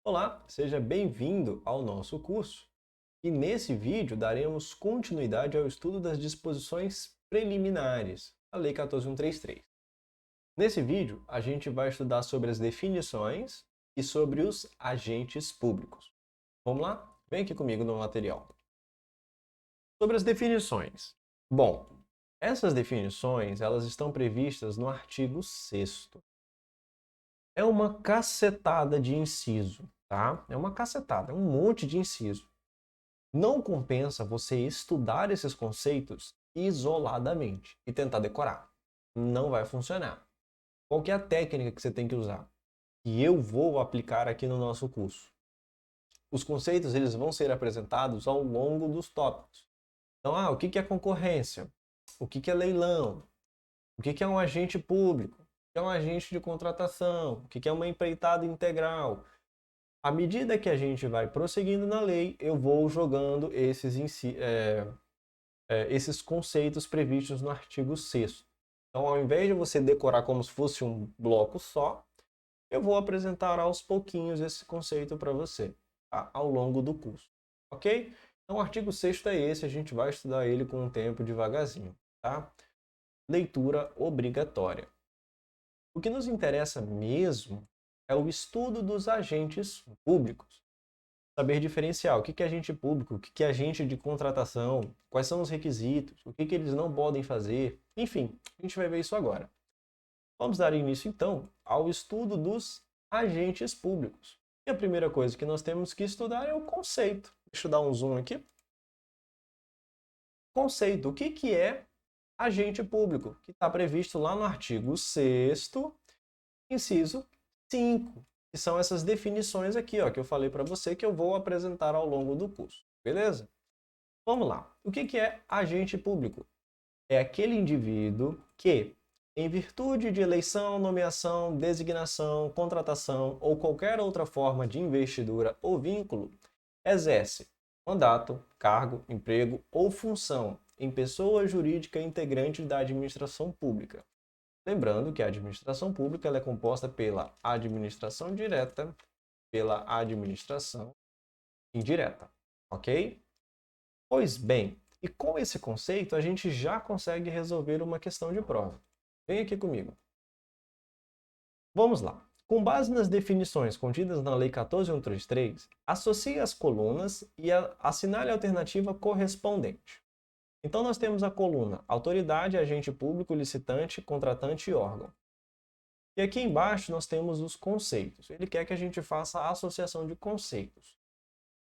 Olá, seja bem-vindo ao nosso curso. E nesse vídeo daremos continuidade ao estudo das disposições preliminares da Lei 14.133. Nesse vídeo, a gente vai estudar sobre as definições e sobre os agentes públicos. Vamos lá? Vem aqui comigo no material. Sobre as definições. Bom, essas definições elas estão previstas no artigo 6º. É uma cacetada de inciso, tá? É uma cacetada, é um monte de inciso. Não compensa você estudar esses conceitos isoladamente e tentar decorar. Não vai funcionar. Qual que é a técnica que você tem que usar? E eu vou aplicar aqui no nosso curso. Os conceitos eles vão ser apresentados ao longo dos tópicos. Então, o que é concorrência? O que é leilão? O que é um agente público? O que é um agente de contratação? O que é uma empreitada integral? À medida que a gente vai prosseguindo na lei, eu vou jogando esses conceitos previstos no artigo 6º. Então, ao invés de você decorar como se fosse um bloco só, eu vou apresentar aos pouquinhos esse conceito para você, tá? Ao longo do curso, ok? Então, o artigo 6º é esse, a gente vai estudar ele com um tempo devagarzinho, tá? Leitura obrigatória. O que nos interessa mesmo é o estudo dos agentes públicos. Saber diferenciar o que é agente público, o que é agente de contratação, quais são os requisitos, o que eles não podem fazer. Enfim, a gente vai ver isso agora. Vamos dar início, então, ao estudo dos agentes públicos. E a primeira coisa que nós temos que estudar é o conceito. Deixa eu dar um zoom aqui. Conceito. O que é agente público? Que está previsto lá no artigo 6º, inciso 5, que são essas definições aqui, que eu falei para você que eu vou apresentar ao longo do curso, beleza? Vamos lá. O que é agente público? É aquele indivíduo que, em virtude de eleição, nomeação, designação, contratação ou qualquer outra forma de investidura ou vínculo, exerce mandato, cargo, emprego ou função em pessoa jurídica integrante da administração pública. Lembrando que a administração pública ela é composta pela administração direta, pela administração indireta, ok? Pois bem, e com esse conceito a gente já consegue resolver uma questão de prova. Vem aqui comigo. Vamos lá. Com base nas definições contidas na Lei 14.133, associe as colunas e assinale a alternativa correspondente. Então nós temos a coluna autoridade, agente público, licitante, contratante e órgão. E aqui embaixo nós temos os conceitos. Ele quer que a gente faça a associação de conceitos.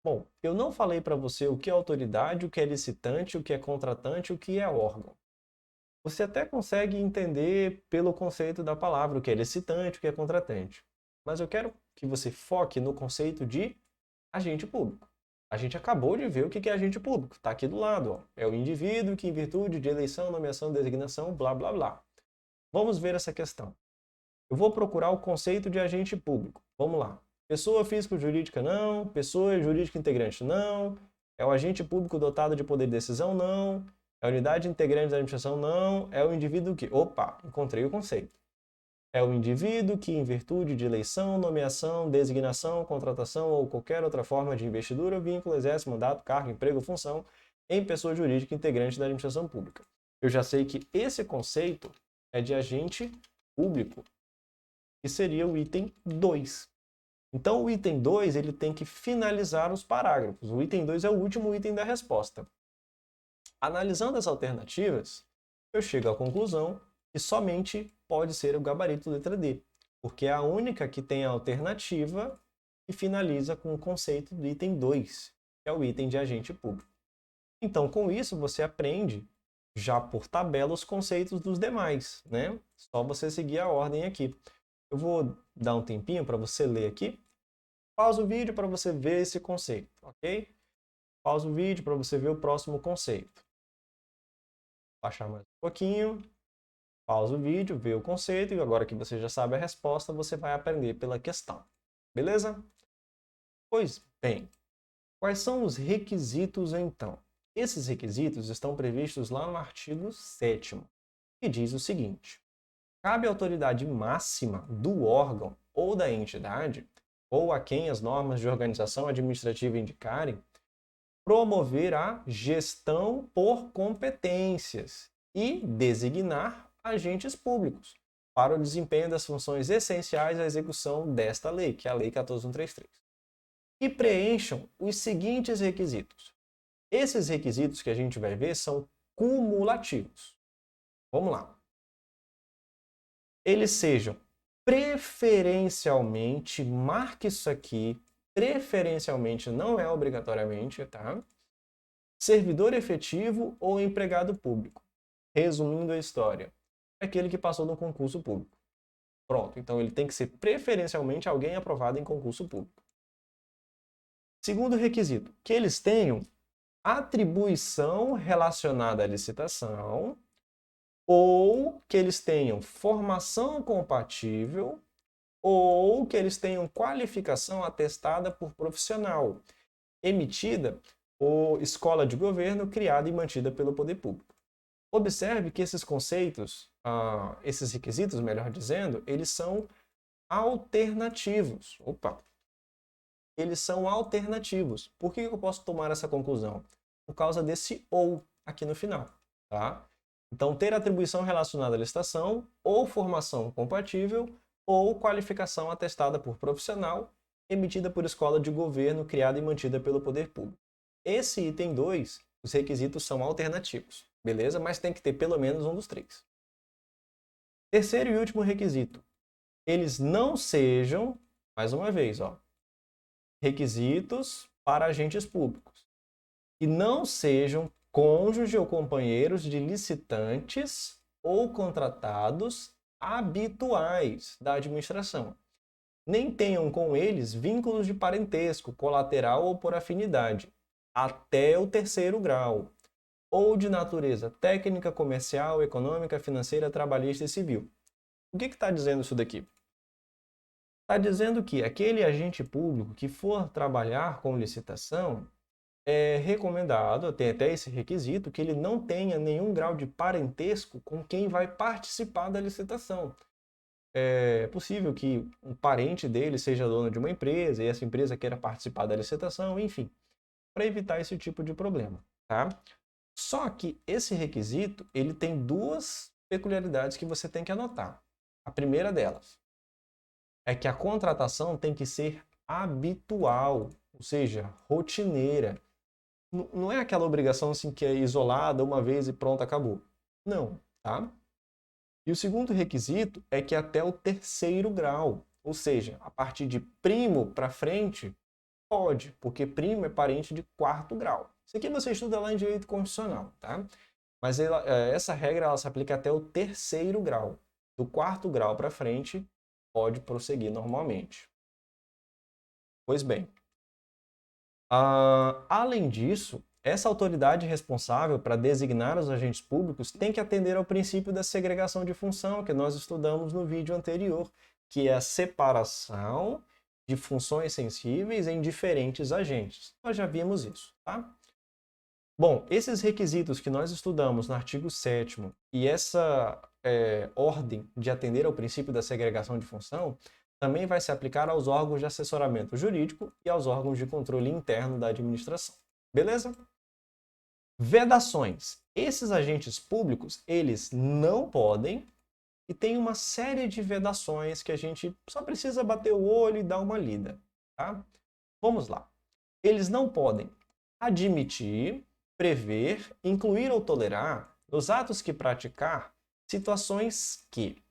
Bom, eu não falei para você o que é autoridade, o que é licitante, o que é contratante, o que é órgão. Você até consegue entender pelo conceito da palavra o que é licitante, o que é contratante. Mas eu quero que você foque no conceito de agente público. A gente acabou de ver o que é agente público. Está aqui do lado. É o indivíduo que, em virtude de eleição, nomeação, designação, blá, blá, blá. Vamos ver essa questão. Eu vou procurar o conceito de agente público. Vamos lá. Pessoa físico-jurídica, não. Pessoa jurídica integrante, não. É o agente público dotado de poder de decisão, não. É a unidade integrante da administração, não. É o indivíduo que... Opa, encontrei o conceito. É o indivíduo que, em virtude de eleição, nomeação, designação, contratação ou qualquer outra forma de investidura ou vínculo, exerce mandato, cargo, emprego ou função em pessoa jurídica integrante da administração pública. Eu já sei que esse conceito é de agente público, que seria o item 2. Então, o item 2 ele tem que finalizar os parágrafos. O item 2 é o último item da resposta. Analisando as alternativas, eu chego à conclusão que somente pode ser o gabarito letra D, porque é a única que tem a alternativa e finaliza com o conceito do item 2, que é o item de agente público. Então, com isso, você aprende já por tabela os conceitos dos demais, né? Só você seguir a ordem aqui. Eu vou dar um tempinho para você ler aqui. Pausa o vídeo para você ver esse conceito, ok? Pausa o vídeo para você ver o próximo conceito. Baixar mais um pouquinho. Pausa o vídeo, vê o conceito e agora que você já sabe a resposta, você vai aprender pela questão. Beleza? Pois bem, quais são os requisitos então? Esses requisitos estão previstos lá no artigo 7º, que diz o seguinte: cabe à autoridade máxima do órgão ou da entidade ou a quem as normas de organização administrativa indicarem, promover a gestão por competências e designar agentes públicos para o desempenho das funções essenciais à execução desta lei, que é a Lei 14.133. E preencham os seguintes requisitos. Esses requisitos que a gente vai ver são cumulativos. Vamos lá. Eles sejam preferencialmente, marque isso aqui, preferencialmente não é obrigatoriamente, tá? Servidor efetivo ou empregado público. Resumindo a história, é aquele que passou no concurso público. Pronto, então ele tem que ser preferencialmente alguém aprovado em concurso público. Segundo requisito, que eles tenham atribuição relacionada à licitação ou que eles tenham formação compatível ou que eles tenham qualificação atestada por profissional, emitida por escola de governo criada e mantida pelo poder público. Observe que esses conceitos, esses requisitos, melhor dizendo, eles são alternativos. Eles são alternativos. Por que eu posso tomar essa conclusão? Por causa desse ou aqui no final, tá? Então, ter atribuição relacionada à licitação, ou formação compatível, ou qualificação atestada por profissional, emitida por escola de governo, criada e mantida pelo poder público. Esse item 2, os requisitos são alternativos, beleza? Mas tem que ter pelo menos um dos três. Terceiro e último requisito, eles não sejam, mais uma vez, requisitos para agentes públicos, e não sejam cônjuge ou companheiros de licitantes ou contratados habituais da administração. Nem tenham com eles vínculos de parentesco, colateral ou por afinidade, até o 3º grau, ou de natureza técnica, comercial, econômica, financeira, trabalhista e civil. O que está dizendo isso daqui? Está dizendo que aquele agente público que for trabalhar com licitação, é recomendado, tem até esse requisito, que ele não tenha nenhum grau de parentesco com quem vai participar da licitação. É possível que um parente dele seja dono de uma empresa e essa empresa queira participar da licitação, enfim, para evitar esse tipo de problema, tá? Só que esse requisito, ele tem duas peculiaridades que você tem que anotar. A primeira delas é que a contratação tem que ser habitual, ou seja, rotineira. Não é aquela obrigação assim que é isolada uma vez e pronto, acabou. Não, tá? E o segundo requisito é que até o 3º grau, ou seja, a partir de primo para frente, pode, porque primo é parente de 4º grau. Isso aqui você estuda lá em direito constitucional, tá? Mas essa regra ela se aplica até o 3º grau. Do 4º grau para frente, pode prosseguir normalmente. Pois bem, além disso, essa autoridade responsável para designar os agentes públicos tem que atender ao princípio da segregação de função que nós estudamos no vídeo anterior, que é a separação de funções sensíveis em diferentes agentes. Nós já vimos isso, tá? Bom, esses requisitos que nós estudamos no artigo 7º e essa ordem de atender ao princípio da segregação de função também vai se aplicar aos órgãos de assessoramento jurídico e aos órgãos de controle interno da administração. Beleza? Vedações. Esses agentes públicos, eles não podem, e tem uma série de vedações que a gente só precisa bater o olho e dar uma lida, tá? Vamos lá. Eles não podem admitir, prever, incluir ou tolerar, nos atos que praticar, situações que,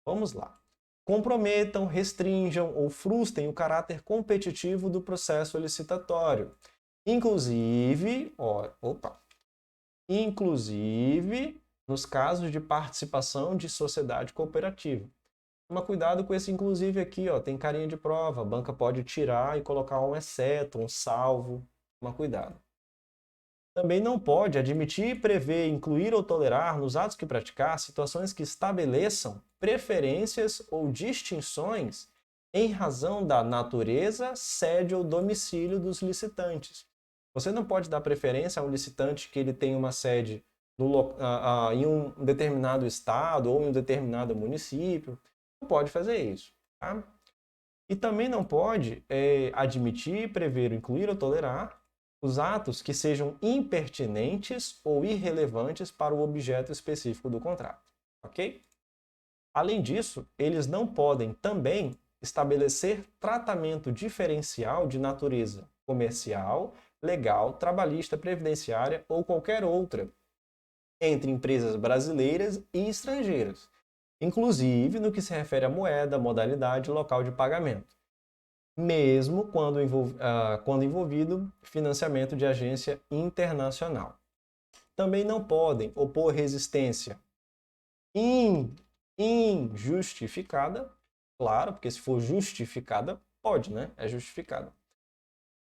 vamos lá, comprometam, restringam ou frustrem o caráter competitivo do processo licitatório. Inclusive nos casos de participação de sociedade cooperativa. Toma cuidado com esse inclusive aqui, tem carinha de prova. A banca pode tirar e colocar um exceto, um salvo. Toma cuidado. Também não pode admitir, prever, incluir ou tolerar nos atos que praticar situações que estabeleçam preferências ou distinções em razão da natureza, sede ou domicílio dos licitantes. Você não pode dar preferência a um licitante que ele tem uma sede em um determinado estado ou em um determinado município. Não pode fazer isso, tá? E também não pode admitir, prever, incluir ou tolerar os atos que sejam impertinentes ou irrelevantes para o objeto específico do contrato, ok? Além disso, eles não podem também estabelecer tratamento diferencial de natureza comercial, legal, trabalhista, previdenciária ou qualquer outra entre empresas brasileiras e estrangeiras, inclusive no que se refere à moeda, modalidade e local de pagamento, mesmo quando envolvido financiamento de agência internacional. Também não podem opor resistência injustificada, claro, porque se for justificada, pode, né? É justificada.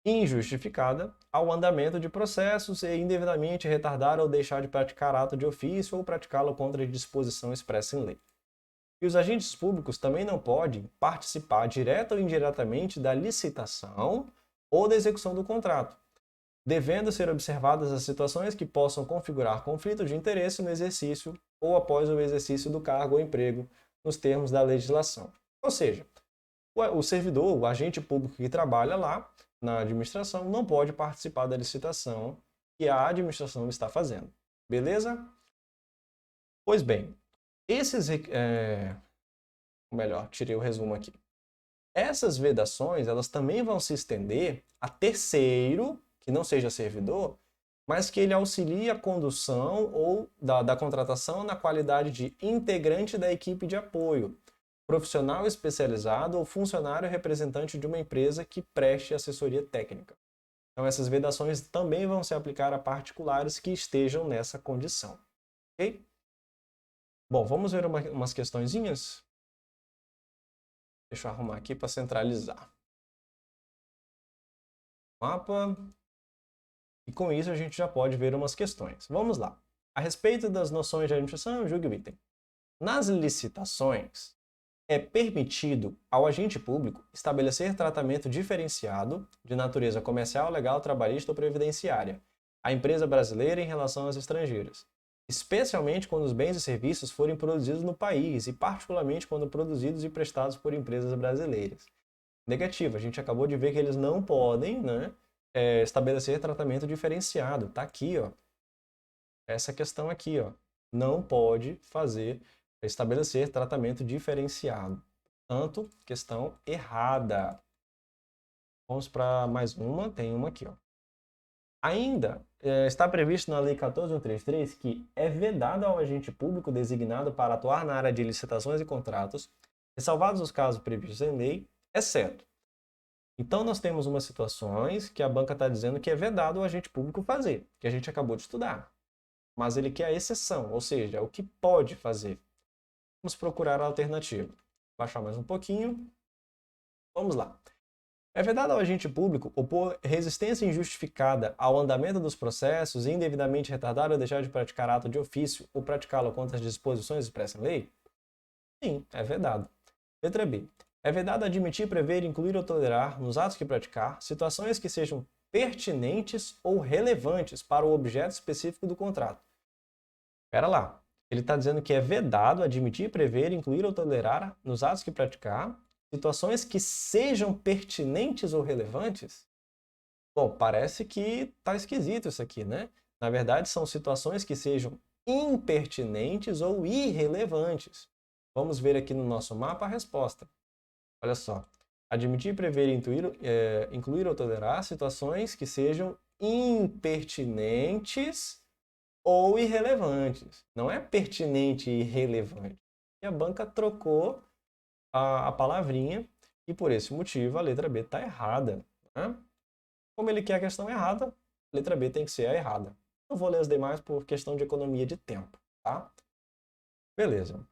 Injustificada ao andamento de processos e indevidamente retardar ou deixar de praticar ato de ofício ou praticá-lo contra a disposição expressa em lei. E os agentes públicos também não podem participar direta ou indiretamente da licitação ou da execução do contrato, devendo ser observadas as situações que possam configurar conflito de interesse no exercício ou após o exercício do cargo ou emprego, nos termos da legislação. Ou seja, o servidor, o agente público que trabalha lá na administração, não pode participar da licitação que a administração está fazendo. Beleza? Pois bem, tirei o resumo aqui. Essas vedações, elas também vão se estender a terceiro, que não seja servidor, mas que ele auxilie a condução ou da contratação na qualidade de integrante da equipe de apoio, profissional especializado ou funcionário representante de uma empresa que preste assessoria técnica. Então, essas vedações também vão se aplicar a particulares que estejam nessa condição. Ok? Bom, vamos ver umas questõezinhas? Deixa eu arrumar aqui para centralizar. Mapa. E com isso a gente já pode ver umas questões. Vamos lá. A respeito das noções de administração, julgue o item. Nas licitações, é permitido ao agente público estabelecer tratamento diferenciado de natureza comercial, legal, trabalhista ou previdenciária à empresa brasileira em relação às estrangeiras, especialmente quando os bens e serviços forem produzidos no país e particularmente quando produzidos e prestados por empresas brasileiras. Negativo, a gente acabou de ver que eles não podem, né, estabelecer tratamento diferenciado. Está aqui, ó, essa questão aqui, ó, não pode estabelecer tratamento diferenciado. Portanto, questão errada. Vamos para mais uma, tem uma aqui, ó. Ainda está previsto na Lei 14.133 que é vedado ao agente público designado para atuar na área de licitações e contratos, ressalvados os casos previstos em lei, exceto. Então, nós temos umas situações que a banca está dizendo que é vedado ao agente público fazer, que a gente acabou de estudar. Mas ele quer a exceção, ou seja, o que pode fazer. Vamos procurar a alternativa. Vou baixar mais um pouquinho. Vamos lá. É vedado ao agente público opor resistência injustificada ao andamento dos processos e indevidamente retardar ou deixar de praticar ato de ofício ou praticá-lo contra as disposições expressas em lei? Sim, é vedado. Letra B. É vedado admitir, prever, incluir ou tolerar, nos atos que praticar, situações que sejam pertinentes ou relevantes para o objeto específico do contrato. Espera lá. Ele está dizendo que é vedado admitir, prever, incluir ou tolerar, nos atos que praticar, situações que sejam pertinentes ou relevantes? Bom, parece que está esquisito isso aqui, né? Na verdade, são situações que sejam impertinentes ou irrelevantes. Vamos ver aqui no nosso mapa a resposta. Olha só. Admitir, prever, incluir ou tolerar situações que sejam impertinentes ou irrelevantes. Não é pertinente e irrelevante. E a banca trocou a palavrinha e por esse motivo a letra B está errada. Né? Como ele quer a questão errada, a letra B tem que ser a errada. Não vou ler as demais por questão de economia de tempo. Tá? Beleza.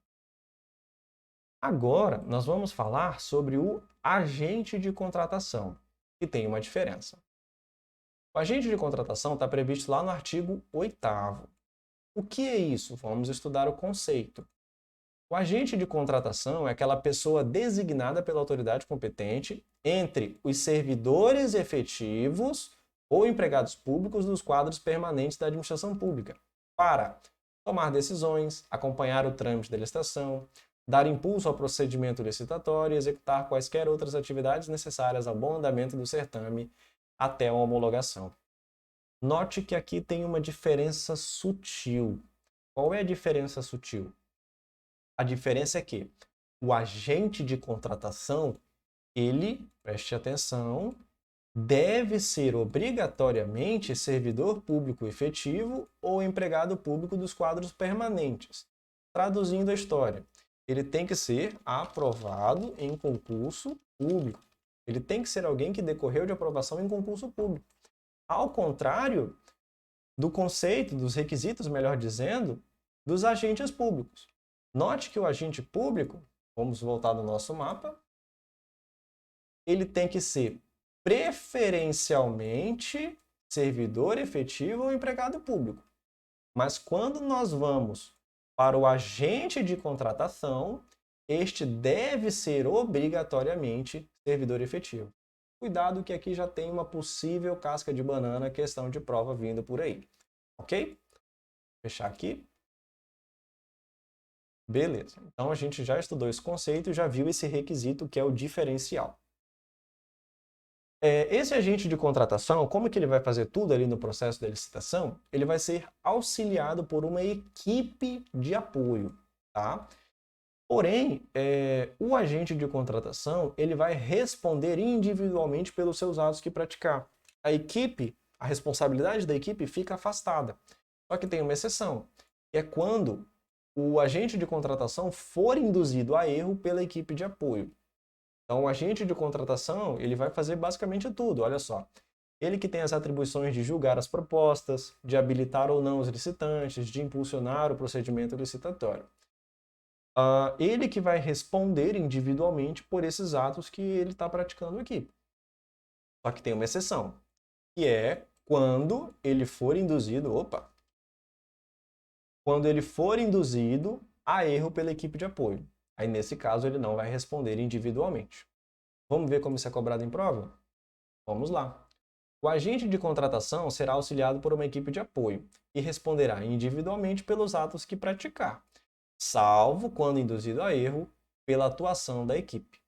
Agora nós vamos falar sobre o agente de contratação, que tem uma diferença. O agente de contratação está previsto lá no artigo 8º. O que é isso? Vamos estudar o conceito. O agente de contratação é aquela pessoa designada pela autoridade competente entre os servidores efetivos ou empregados públicos dos quadros permanentes da administração pública para tomar decisões, acompanhar o trâmite da licitação, dar impulso ao procedimento licitatório e executar quaisquer outras atividades necessárias ao bom andamento do certame até a homologação. Note que aqui tem uma diferença sutil. Qual é a diferença sutil? A diferença é que o agente de contratação, ele, preste atenção, deve ser obrigatoriamente servidor público efetivo ou empregado público dos quadros permanentes. Traduzindo a história, ele tem que ser aprovado em concurso público. Ele tem que ser alguém que decorreu de aprovação em concurso público. Ao contrário do conceito, dos requisitos, melhor dizendo, dos agentes públicos. Note que o agente público, vamos voltar no nosso mapa, ele tem que ser preferencialmente servidor efetivo ou empregado público. Mas quando nós vamos para o agente de contratação, este deve ser obrigatoriamente servidor efetivo. Cuidado que aqui já tem uma possível casca de banana, questão de prova vindo por aí. Ok? Vou fechar aqui. Beleza. Então a gente já estudou esse conceito e já viu esse requisito que é o diferencial. Esse agente de contratação, como que ele vai fazer tudo ali no processo da licitação? Ele vai ser auxiliado por uma equipe de apoio, tá? Porém, o agente de contratação, ele vai responder individualmente pelos seus atos que praticar. A responsabilidade da equipe fica afastada. Só que tem uma exceção, que é quando o agente de contratação for induzido a erro pela equipe de apoio. Então, o agente de contratação, ele vai fazer basicamente tudo, olha só. Ele que tem as atribuições de julgar as propostas, de habilitar ou não os licitantes, de impulsionar o procedimento licitatório. Ele que vai responder individualmente por esses atos que ele está praticando aqui. Só que tem uma exceção, que é quando ele for induzido, quando ele for induzido a erro pela equipe de apoio. Aí, nesse caso, ele não vai responder individualmente. Vamos ver como isso é cobrado em prova? Vamos lá. O agente de contratação será auxiliado por uma equipe de apoio e responderá individualmente pelos atos que praticar, salvo quando induzido a erro pela atuação da equipe.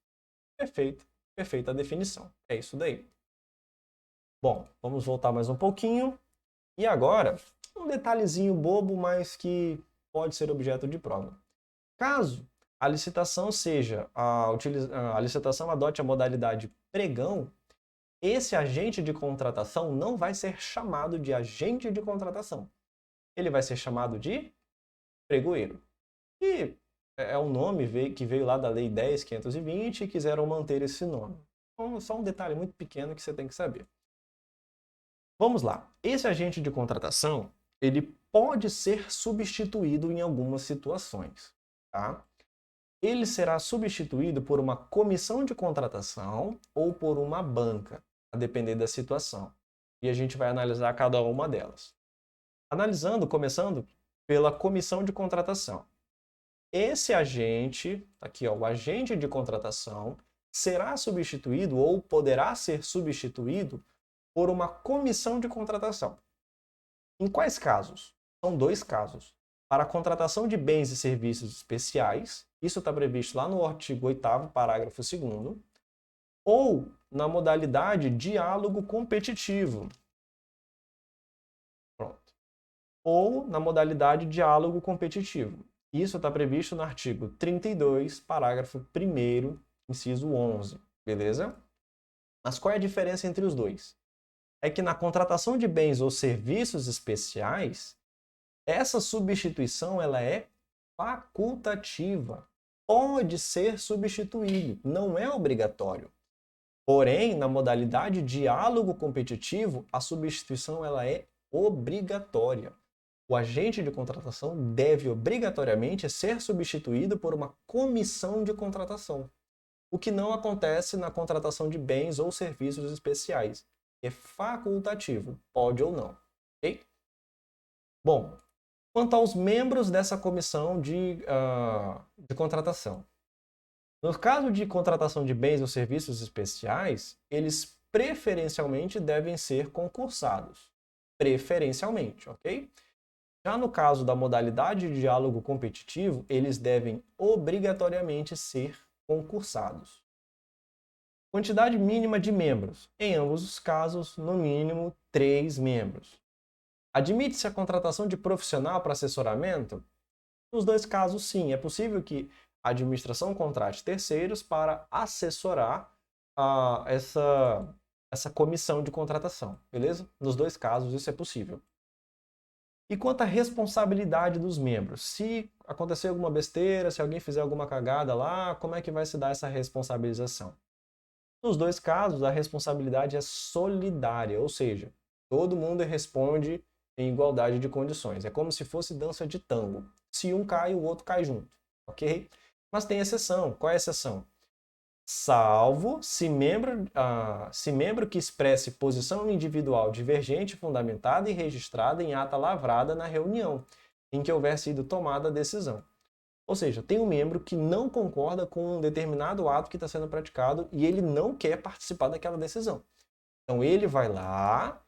Perfeito, perfeita a definição. É isso daí. Bom, vamos voltar mais um pouquinho. E agora, um detalhezinho bobo, mas que pode ser objeto de prova. Caso a licitação a licitação adote a modalidade pregão, esse agente de contratação não vai ser chamado de agente de contratação. Ele vai ser chamado de pregoeiro. E é um nome que veio lá da Lei 10.520 e quiseram manter esse nome. Então, só um detalhe muito pequeno que você tem que saber. Vamos lá. Esse agente de contratação, ele pode ser substituído em algumas situações, tá? Ele será substituído por uma comissão de contratação ou por uma banca, a depender da situação. E a gente vai analisar cada uma delas. Começando pela comissão de contratação. Esse agente, aqui ó, o agente de contratação, será substituído ou poderá ser substituído por uma comissão de contratação. Em quais casos? São dois casos. Para a contratação de bens e serviços especiais, isso está previsto lá no artigo 8º, parágrafo 2º, ou na modalidade diálogo competitivo. Pronto. Ou na modalidade diálogo competitivo. Isso está previsto no artigo 32, parágrafo 1º, inciso 11, beleza? Mas qual é a diferença entre os dois? É que na contratação de bens ou serviços especiais, essa substituição ela é facultativa. Pode ser substituído, não é obrigatório. Porém, na modalidade diálogo competitivo, a substituição ela é obrigatória. O agente de contratação deve obrigatoriamente ser substituído por uma comissão de contratação, o que não acontece na contratação de bens ou serviços especiais. É facultativo, pode ou não. Ok? Bom, quanto aos membros dessa comissão de contratação. No caso de contratação de bens ou serviços especiais, eles preferencialmente devem ser concursados. Preferencialmente, ok? Já no caso da modalidade de diálogo competitivo, eles devem obrigatoriamente ser concursados. Quantidade mínima de membros. Em ambos os casos, no mínimo 3 membros. Admite-se a contratação de profissional para assessoramento? Nos dois casos, sim. É possível que a administração contrate terceiros para assessorar essa comissão de contratação, beleza? Nos dois casos, isso é possível. E quanto à responsabilidade dos membros? Se acontecer alguma besteira, se alguém fizer alguma cagada lá, como é que vai se dar essa responsabilização? Nos dois casos, a responsabilidade é solidária, ou seja, todo mundo responde em igualdade de condições. É como se fosse dança de tango. Se um cai, o outro cai junto, ok? Mas tem exceção. Qual é a exceção? Salvo se membro que expresse posição individual divergente, fundamentada e registrada em ata lavrada na reunião, em que houver sido tomada a decisão. Ou seja, tem um membro que não concorda com um determinado ato que está sendo praticado e ele não quer participar daquela decisão. Então ele vai lá,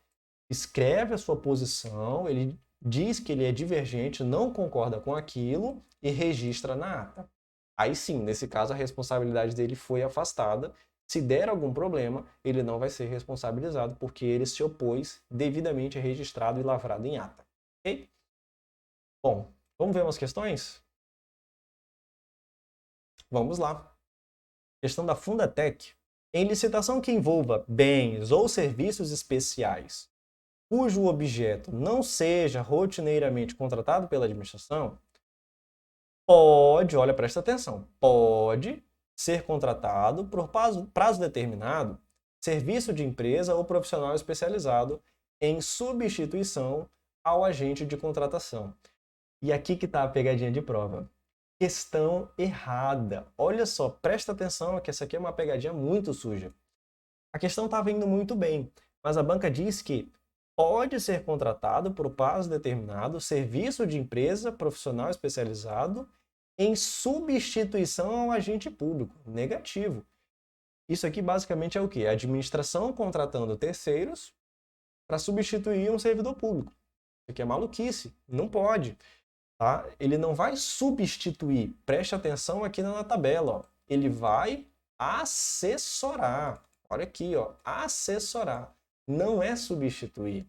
escreve a sua posição, ele diz que ele é divergente, não concorda com aquilo e registra na ata. Aí sim, nesse caso, a responsabilidade dele foi afastada. Se der algum problema, ele não vai ser responsabilizado porque ele se opôs devidamente registrado e lavrado em ata. Ok? Bom, vamos ver umas questões? Vamos lá. Questão da Fundatec. Em licitação que envolva bens ou serviços especiais, cujo objeto não seja rotineiramente contratado pela administração, pode, olha, presta atenção, pode ser contratado por prazo determinado, serviço de empresa ou profissional especializado em substituição ao agente de contratação. E aqui que está a pegadinha de prova. Questão errada. Olha só, presta atenção que essa aqui é uma pegadinha muito suja. A questão estava indo muito bem, mas a banca diz que pode ser contratado por prazo determinado, serviço de empresa, profissional especializado, em substituição ao agente público. Negativo. Isso aqui basicamente é o quê? A administração contratando terceiros para substituir um servidor público. Isso aqui é maluquice. Não pode. Tá? Ele não vai substituir. Preste atenção aqui na tabela. Ó. Ele vai assessorar. Olha aqui, ó, assessorar. Não é substituir.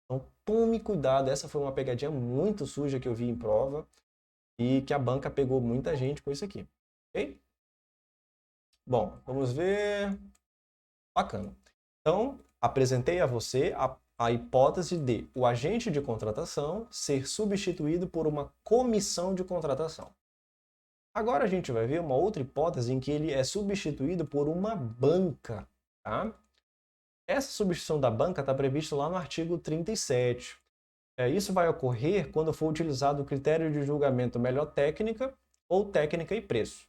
Então tome cuidado. Essa foi uma pegadinha muito suja que eu vi em prova e que a banca pegou muita gente com isso aqui. Ok? Bom, vamos ver. Bacana. Então, apresentei a você a hipótese de o agente de contratação ser substituído por uma comissão de contratação. Agora a gente vai ver uma outra hipótese em que ele é substituído por uma banca. Tá? Essa substituição da banca está prevista lá no artigo 37. Isso vai ocorrer quando for utilizado o critério de julgamento melhor técnica ou técnica e preço.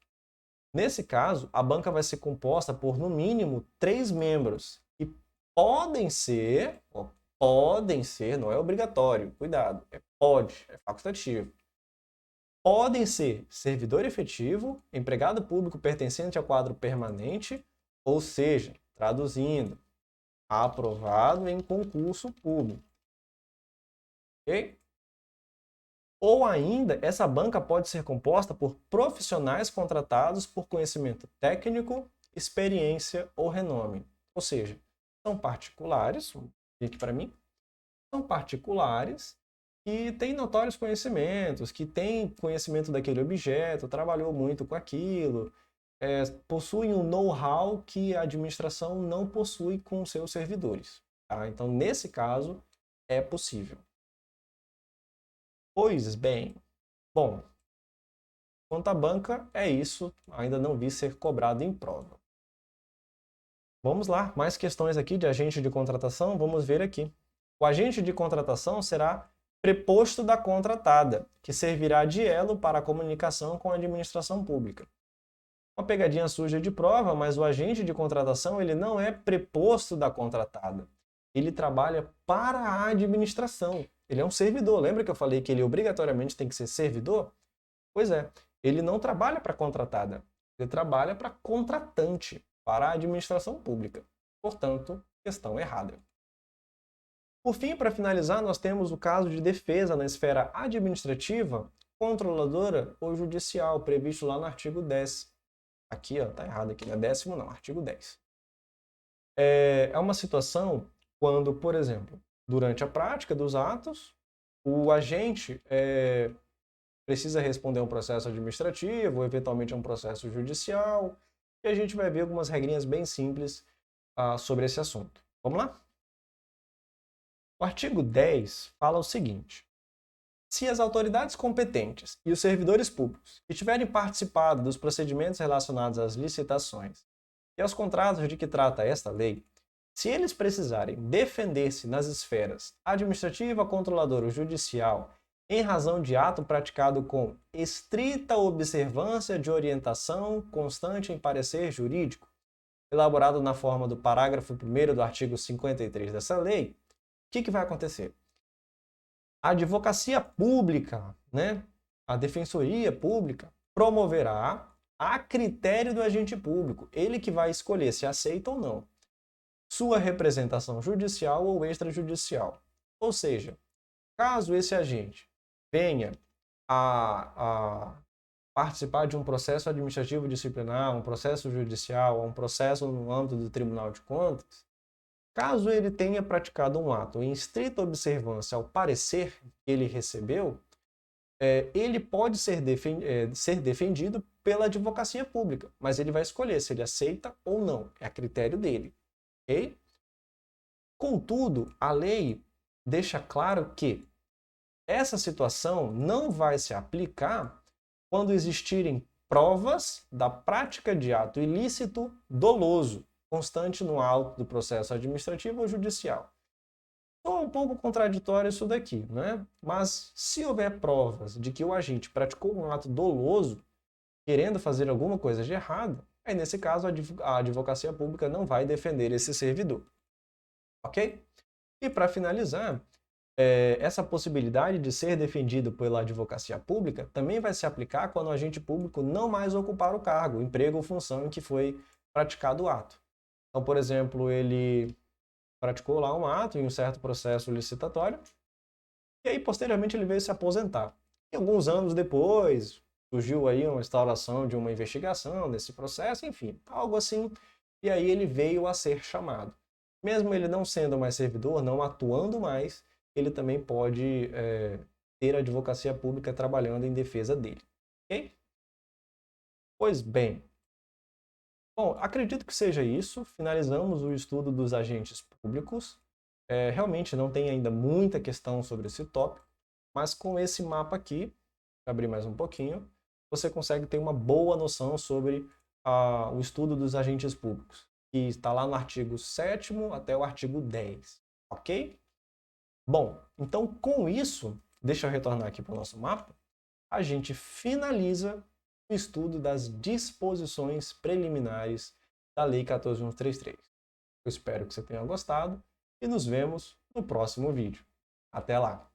Nesse caso, a banca vai ser composta por, no mínimo, 3 membros, que podem ser, não é obrigatório, cuidado, pode, é facultativo. Podem ser servidor efetivo, empregado público pertencente ao quadro permanente, ou seja, traduzindo, aprovado em concurso público. Ok? Ou ainda, essa banca pode ser composta por profissionais contratados por conhecimento técnico, experiência ou renome. Ou seja, são particulares, aqui para mim, são particulares que têm notórios conhecimentos, que têm conhecimento daquele objeto, trabalhou muito com aquilo, possuem um know-how que a administração não possui com seus servidores. Tá? Então, nesse caso, é possível. Pois bem, bom, quanto à banca, é isso, ainda não vi ser cobrado em prova. Vamos lá, mais questões aqui de agente de contratação, vamos ver aqui. O agente de contratação será preposto da contratada, que servirá de elo para a comunicação com a administração pública. Uma pegadinha suja de prova, mas o agente de contratação ele não é preposto da contratada. Ele trabalha para a administração. Ele é um servidor. Lembra que eu falei que ele obrigatoriamente tem que ser servidor? Pois é, ele não trabalha para a contratada. Ele trabalha para contratante, para a administração pública. Portanto, questão errada. Por fim, para finalizar, nós temos o caso de defesa na esfera administrativa, controladora ou judicial, previsto lá no artigo 10. Aqui, ó, tá errado aqui, não é 10º não, artigo 10. É uma situação quando, por exemplo, durante a prática dos atos, o agente precisa responder a um processo administrativo, ou eventualmente a um processo judicial, e a gente vai ver algumas regrinhas bem simples sobre esse assunto. Vamos lá? O artigo 10 fala o seguinte: se as autoridades competentes e os servidores públicos que tiverem participado dos procedimentos relacionados às licitações e aos contratos de que trata esta lei, se eles precisarem defender-se nas esferas administrativa, controladora ou judicial em razão de ato praticado com estrita observância de orientação constante em parecer jurídico, elaborado na forma do parágrafo 1º do artigo 53 dessa lei, o que vai acontecer? A advocacia pública, né, a defensoria pública, promoverá a critério do agente público, ele que vai escolher se aceita ou não, sua representação judicial ou extrajudicial. Ou seja, caso esse agente venha a participar de um processo administrativo disciplinar, um processo judicial, um processo no âmbito do Tribunal de Contas, caso ele tenha praticado um ato em estrita observância ao parecer que ele recebeu, ele pode ser defendido pela advocacia pública, mas ele vai escolher se ele aceita ou não, é a critério dele. Okay? Contudo, a lei deixa claro que essa situação não vai se aplicar quando existirem provas da prática de ato ilícito doloso, constante no auto do processo administrativo ou judicial. É um pouco contraditório isso daqui, né? Mas se houver provas de que o agente praticou um ato doloso, querendo fazer alguma coisa de errado, aí nesse caso a advocacia pública não vai defender esse servidor. Ok? E para finalizar, essa possibilidade de ser defendido pela advocacia pública também vai se aplicar quando o agente público não mais ocupar o cargo, emprego ou função em que foi praticado o ato. Então, por exemplo, ele praticou lá um ato em um certo processo licitatório e aí posteriormente ele veio se aposentar. E alguns anos depois surgiu aí uma instauração de uma investigação desse processo, enfim, algo assim, e aí ele veio a ser chamado. Mesmo ele não sendo mais servidor, não atuando mais, ele também pode ter a advocacia pública trabalhando em defesa dele. Ok? Pois bem. Bom, acredito que seja isso. Finalizamos o estudo dos agentes públicos. Realmente não tem ainda muita questão sobre esse tópico, mas com esse mapa aqui, vou abrir mais um pouquinho, você consegue ter uma boa noção sobre o estudo dos agentes públicos, que está lá no artigo 7º até o artigo 10, ok? Bom, então com isso, deixa eu retornar aqui para o nosso mapa, a gente finaliza o estudo das disposições preliminares da Lei 14.133. Eu espero que você tenha gostado e nos vemos no próximo vídeo. Até lá!